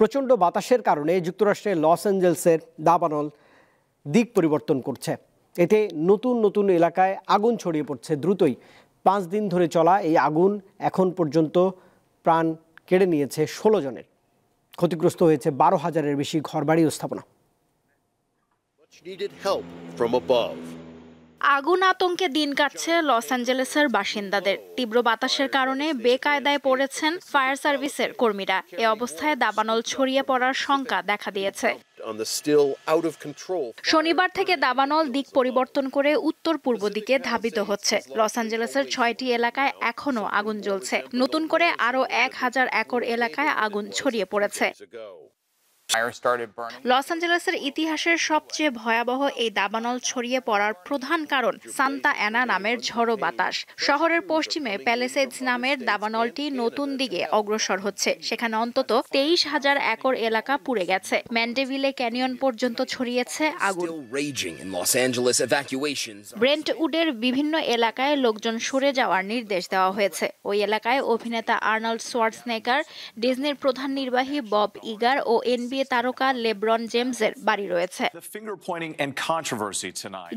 প্রচণ্ড বাতাসের কারণে যুক্তরাষ্ট্রের লস অ্যাঞ্জেলসের দাবানল দিক পরিবর্তন করছে। এতে নতুন নতুন এলাকায় আগুন ছড়িয়ে পড়ছে দ্রুতই। 5 দিন ধরে চলা এই আগুন এখন পর্যন্ত প্রাণ কেড়ে নিয়েছে 16 জনের। ক্ষতিগ্রস্ত হয়েছে 12,000-এর বেশি ঘরবাড়ি ও স্থাপনা। আগুন আতঙ্কে দিন কাটছে লস অ্যাঞ্জেলেসের বাসিন্দাদের। তীব্র বাতাসের কারণে বেকায়দায় পড়েছেন ফায়ার সার্ভিসের কর্মীরা। এ অবস্থায় দাবানল ছড়িয়ে পড়ার শঙ্কা দেখা দিয়েছে। শনিবার থেকে দাবানল দিক পরিবর্তন করে উত্তর পূর্ব দিকে ধাবিত হচ্ছে। লস অ্যাঞ্জেলেসের 6টি এলাকায় এখনও আগুন জ্বলছে। নতুন করে আরও 1000 একর এলাকায় আগুন ছড়িয়ে পড়েছে। লস অ্যাঞ্জেলেসের ইতিহাসের সবচেয়ে ভয়াবহ এই দাবানল ছড়িয়ে পড়ার প্রধান কারণ সান্তা অ্যানা নামের ঝড়ো বাতাস। শহরের পশ্চিমে প্যালেসেডস নামের দাবানলটি নতুন দিকে অগ্রসর হচ্ছে। সেখানে অন্তত 23,000 একর এলাকা পুড়ে গেছে। ম্যান্ডেভিলে ক্যানিয়ন পর্যন্ত ছড়িয়েছে আগুন। ব্রেন্টউডের বিভিন্ন এলাকায় লোকজন সরে যাওয়ার নির্দেশ দেওয়া হয়েছে। ওই এলাকায় অভিনেতা আর্নল্ড সোয়ার্টজনেগার, ডিজনির প্রধান নির্বাহী বব ইগার ও NBA তারকা লেব্রন জেমসের বাড়ি রয়েছে।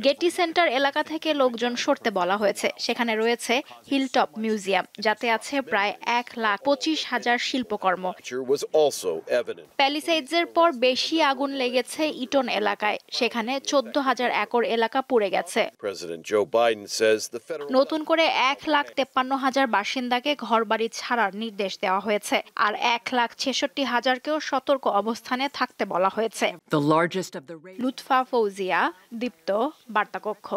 গেটি সেন্টার এলাকা থেকে লোকজন সরতে বলা হয়েছে। সেখানে রয়েছে হিলটপ মিউজিয়াম, যাতে আছে প্রায় 1,25,000 শিল্পকর্ম। প্যালিসেডসের পর বেশি আগুন লেগেছে ইটন এলাকায়। সেখানে 14,000 একর এলাকা পুড়ে গেছে। নতুন করে 1,53,000 বাসিন্দাকে ঘরবাড়ি ছাড়ার নির্দেশ দেওয়া হয়েছে। আর 1,66,000-কেও সতর্ক অবস্থানে থাকতে বলা হয়েছে। লুৎফা ফৌজিয়া, দীপ্ত, বার্তাকক্ষ।